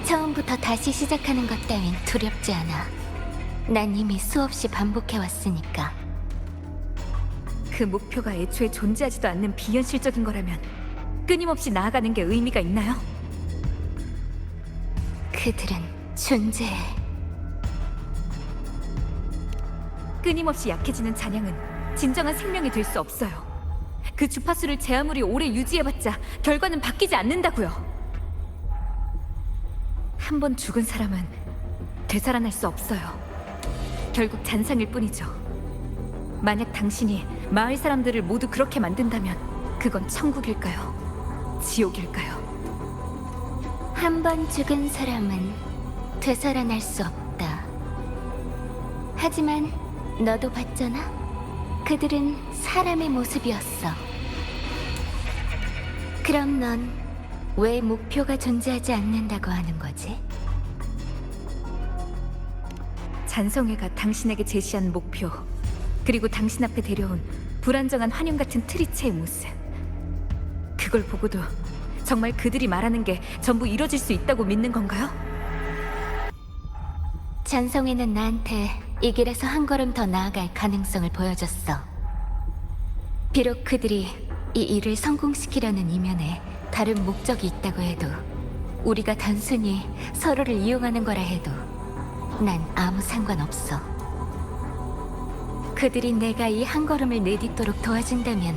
Speaker 1: 처음부터 다시 시작하는 것 따윈 두렵지 않아. 난 이미 수없이 반복해왔으니까.
Speaker 2: 그 목표가 애초에 존재하지도 않는 비현실적인 거라면 끊임없이 나아가는 게 의미가 있나요?
Speaker 1: 그들은 존재해.
Speaker 2: 끊임없이 약해지는 잔향은 진정한 생명이 될 수 없어요. 그 주파수를 제 아무리 오래 유지해봤자 결과는 바뀌지 않는다고요. 한 번 죽은 사람은 되살아날 수 없어요. 결국 잔상일 뿐이죠. 만약 당신이 마을 사람들을 모두 그렇게 만든다면 그건 천국일까요? 지옥일까요?
Speaker 1: 한 번 죽은 사람은 되살아날 수 없다. 하지만 너도 봤잖아? 그들은 사람의 모습이었어. 그럼 넌 왜 목표가 존재하지 않는다고 하는 거지?
Speaker 2: 잔성회가 당신에게 제시한 목표, 그리고 당신 앞에 데려온 불안정한 환영 같은 트리체의 모습. 그걸 보고도 정말 그들이 말하는 게 전부 이뤄질 수 있다고 믿는 건가요?
Speaker 1: 잔성회는 나한테 이 길에서 한 걸음 더 나아갈 가능성을 보여줬어. 비록 그들이 이 일을 성공시키려는 이면에 다른 목적이 있다고 해도, 우리가 단순히 서로를 이용하는 거라 해도 난 아무 상관없어. 그들이 내가 이 한 걸음을 내딛도록 도와준다면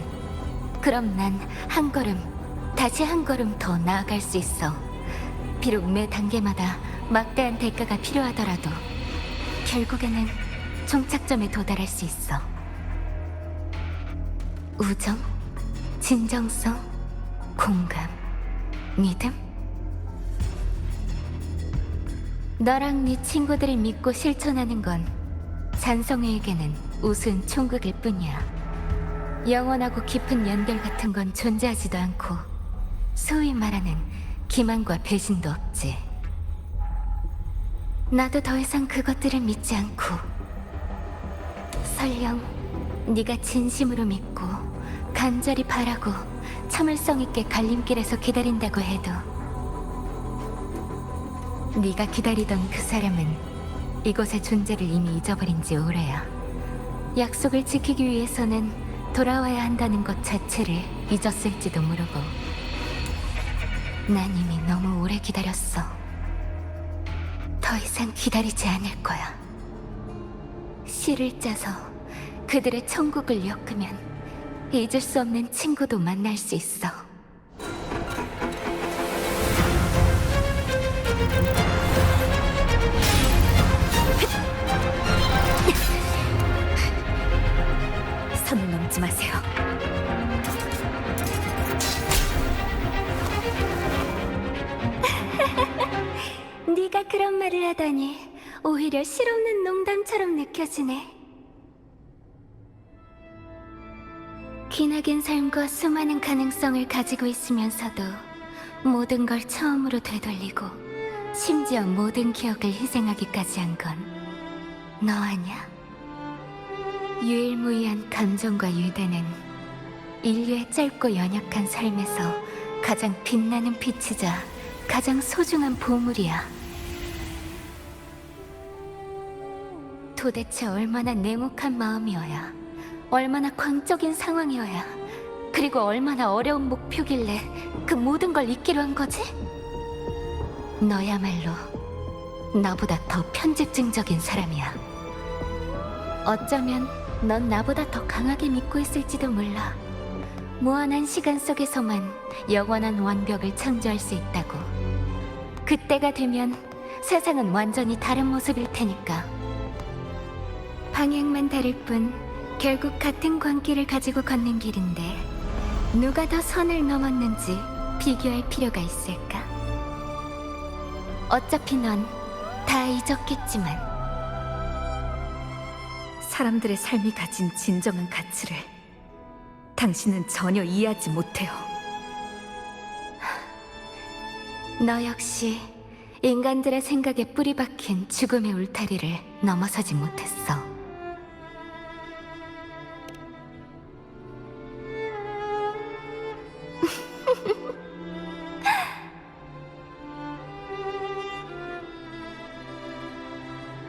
Speaker 1: 그럼 난 한 걸음, 다시 한 걸음 더 나아갈 수 있어. 비록 매 단계마다 막대한 대가가 필요하더라도 결국에는 종착점에 도달할 수 있어. 우정, 진정성, 공감, 믿음? 너랑 네 친구들을 믿고 실천하는 건 잔성회에게는 우스운 총극일 뿐이야. 영원하고 깊은 연결 같은 건 존재하지도 않고 소위 말하는 기만과 배신도 없지. 나도 더 이상 그것들을 믿지 않고, 설령 네가 진심으로 믿고 간절히 바라고 참을성 있게 갈림길에서 기다린다고 해도, 네가 기다리던 그 사람은 이곳의 존재를 이미 잊어버린 지 오래야. 약속을 지키기 위해서는 돌아와야 한다는 것 자체를 잊었을지도 모르고. 난 이미 너무 오래 기다렸어. 더 이상 기다리지 않을 거야. 시를 짜서 그들의 천국을 엮으면 잊을 수 없는 친구도 만날 수 있어.
Speaker 2: 선을 넘지 마세요.
Speaker 1: 네가 그런 말을 하다니 오히려 실없는 농담처럼 느껴지네. 기나긴 삶과 수많은 가능성을 가지고 있으면서도 모든 걸 처음으로 되돌리고 심지어 모든 기억을 희생하기까지 한 건 너 아냐? 유일무이한 감정과 유대는 인류의 짧고 연약한 삶에서 가장 빛나는 빛이자 가장 소중한 보물이야. 도대체 얼마나 냉혹한 마음이어야, 얼마나 광적인 상황이어야, 그리고 얼마나 어려운 목표길래 그 모든 걸 잊기로 한 거지? 너야말로 나보다 더 편집증적인 사람이야. 어쩌면 넌 나보다 더 강하게 믿고 있을지도 몰라. 무한한 시간 속에서만 영원한 완벽을 창조할 수 있다고. 그때가 되면 세상은 완전히 다른 모습일 테니까. 방향만 다를 뿐 결국 같은 광기를 가지고 걷는 길인데 누가 더 선을 넘었는지 비교할 필요가 있을까? 어차피 넌 다 잊었겠지만.
Speaker 2: 사람들의 삶이 가진 진정한 가치를 당신은 전혀 이해하지 못해요.
Speaker 1: 너 역시 인간들의 생각에 뿌리 박힌 죽음의 울타리를 넘어서지 못했어.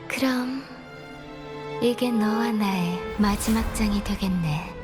Speaker 1: 그럼 이게 너와 나의 마지막 장이 되겠네.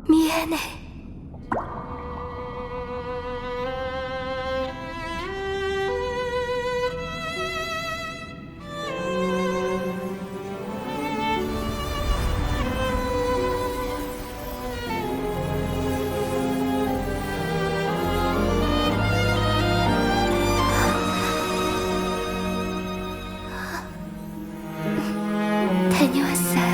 Speaker 1: 미안해. 다녀왔어요.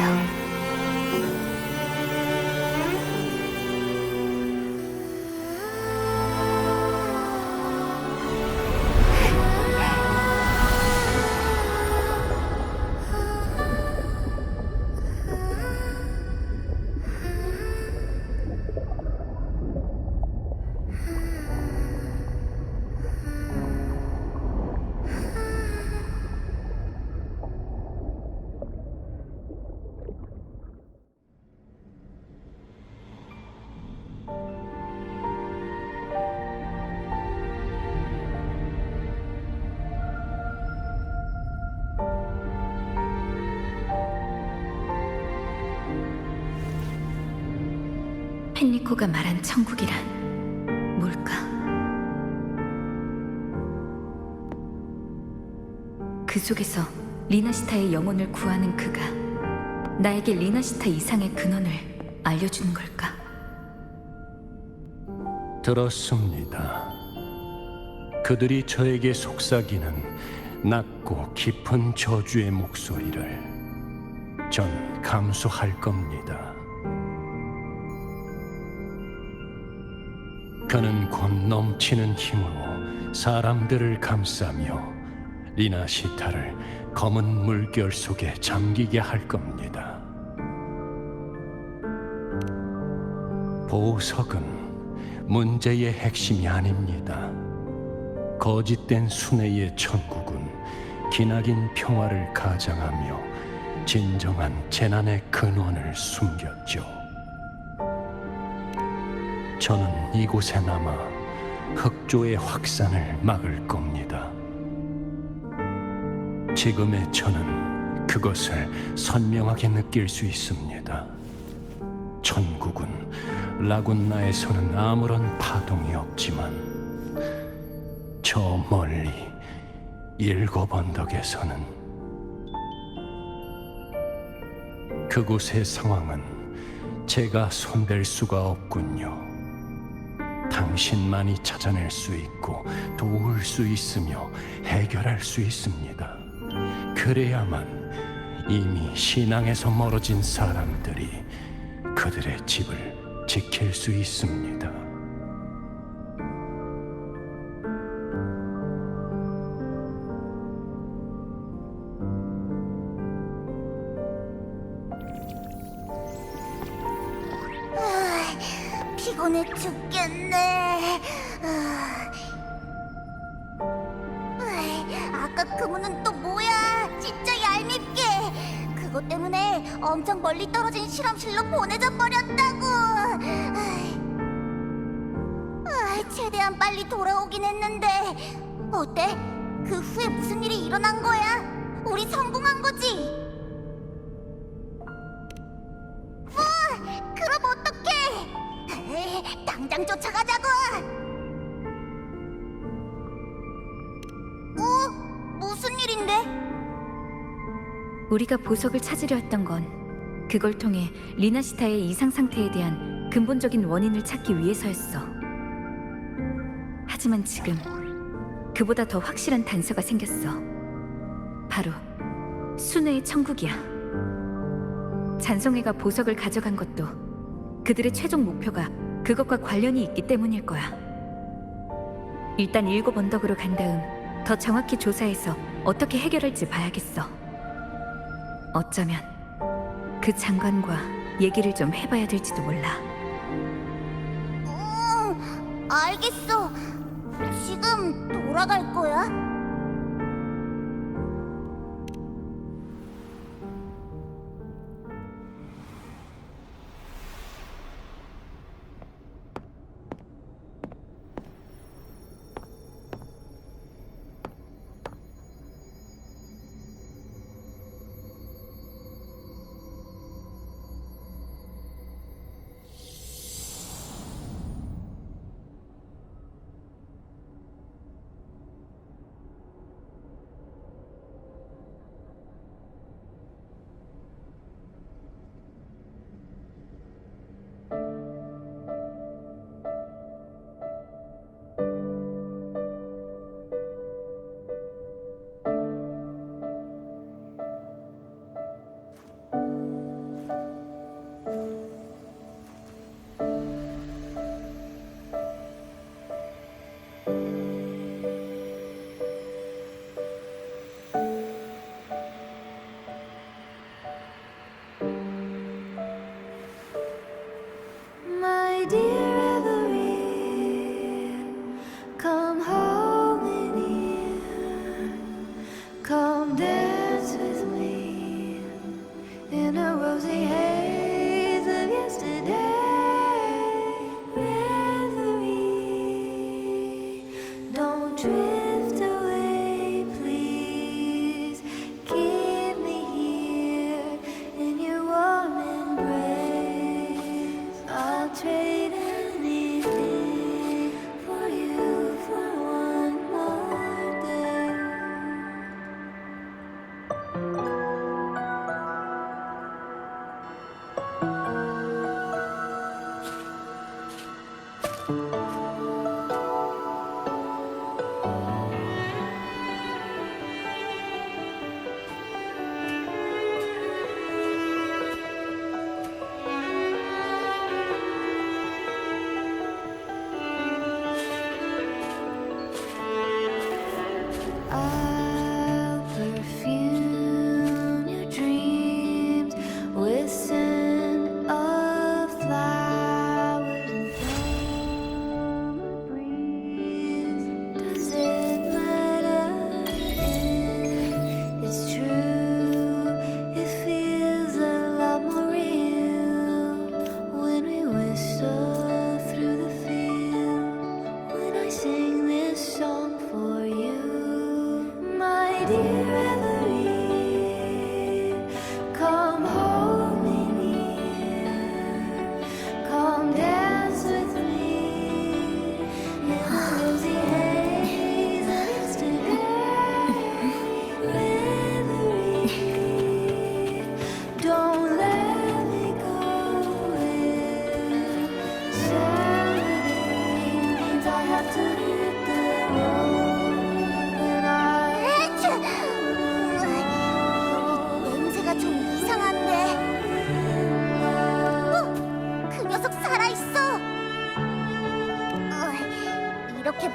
Speaker 2: 펜리코가 말한 천국이란 뭘까? 그 속에서 리나시타의 영혼을 구하는 그가 나에게 리나시타 이상의 근원을 알려주는 걸까?
Speaker 9: 들었습니다. 그들이 저에게 속삭이는 낮고 깊은 저주의 목소리를 전 감수할 겁니다. 그는 곧 넘치는 힘으로 사람들을 감싸며 리나시타를 검은 물결 속에 잠기게 할 겁니다. 보석은 문제의 핵심이 아닙니다. 거짓된 순애의 천국은 기나긴 평화를 가장하며 진정한 재난의 근원을 숨겼죠. 저는 이곳에 남아 흑조의 확산을 막을 겁니다. 지금의 저는 그것을 선명하게 느낄 수 있습니다. 천국은 라군나에서는 아무런 파동이 없지만 저 멀리 일곱 언덕에서는 그곳의 상황은 제가 손댈 수가 없군요. 당신만이 찾아낼 수 있고 도울 수 있으며 해결할 수 있습니다. 그래야만 이미 신앙에서 멀어진 사람들이 그들의 집을 지킬 수 있습니다.
Speaker 12: 피곤해 죽겠네. 아까 그 문은 또 뭐야? 진짜 얄밉게. 그것 때문에 엄청 멀리 떨어진 실험실로 보내져 버렸다고. 최대한 빨리 돌아오긴 했는데 어때? 그 후에 무슨 일이 일어난 거야? 우리 성공한 거지? 그럼 어떡해? 당장 쫓아가자고! 무슨 일인데?
Speaker 2: 우리가 보석을 찾으려 했던 건 그걸 통해 리나시타의 이상 상태에 대한 근본적인 원인을 찾기 위해서였어. 하지만 지금 그보다 더 확실한 단서가 생겼어. 바로 순회의 천국이야. 잔송이가 보석을 가져간 것도 그들의 최종 목표가 그것과 관련이 있기 때문일 거야. 일단 7 언덕으로 간 다음 더 정확히 조사해서 어떻게 해결할지 봐야겠어. 어쩌면 그 장관과 얘기를 좀 해봐야 될지도 몰라.
Speaker 12: 알겠어. 지금 돌아갈 거야?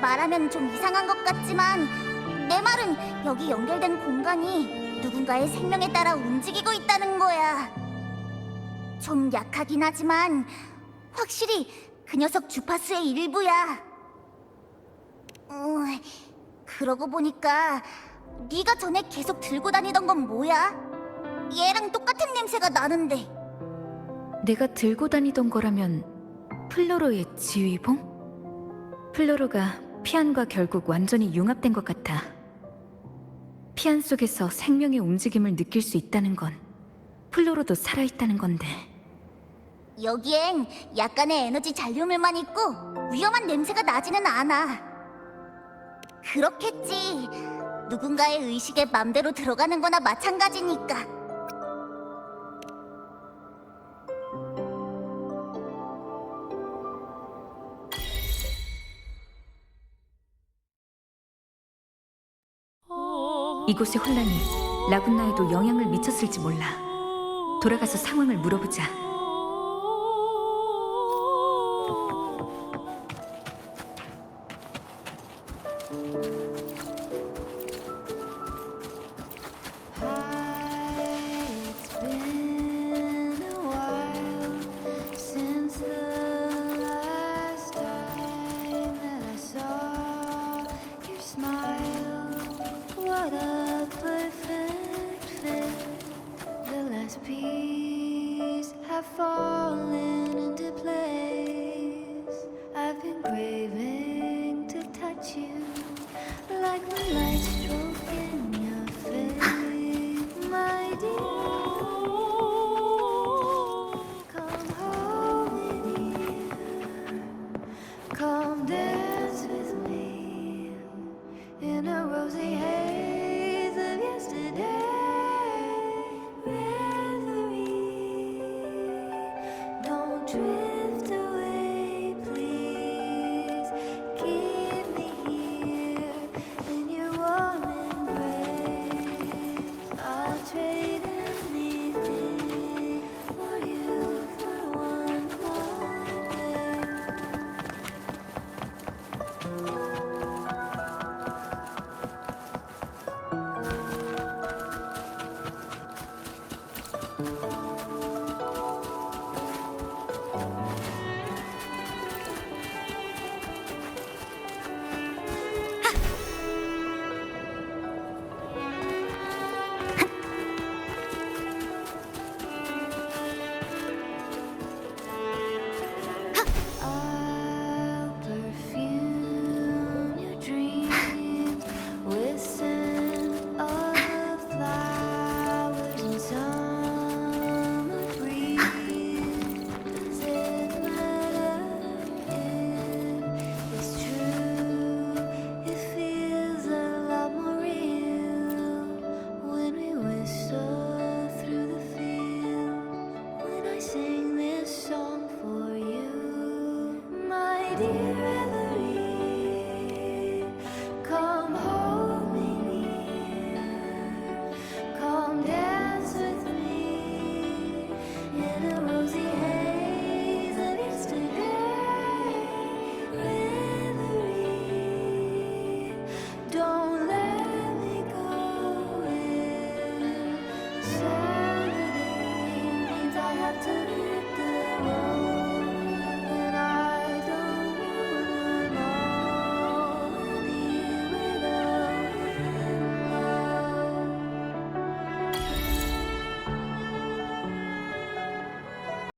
Speaker 12: 말하면 좀 이상한 것 같지만 내 말은 여기 연결된 공간이 누군가의 생명에 따라 움직이고 있다는 거야. 좀 약하긴 하지만 확실히 그 녀석 주파수의 일부야. 그러고 보니까 네가 전에 계속 들고 다니던 건 뭐야? 얘랑 똑같은 냄새가 나는데.
Speaker 2: 내가 들고 다니던 거라면 플로로의 지휘봉? 플로로가 피안과 결국 완전히 융합된 것 같아. 피안 속에서 생명의 움직임을 느낄 수 있다는 건 플로로도 살아있다는 건데.
Speaker 12: 여기엔 약간의 에너지 잔류물만 있고 위험한 냄새가 나지는 않아. 그렇겠지. 누군가의 의식에 맘대로 들어가는 거나 마찬가지니까.
Speaker 2: 이곳의 혼란이 라군나에도 영향을 미쳤을지 몰라. 돌아가서 상황을 물어보자.
Speaker 1: Come dance with me in a rosy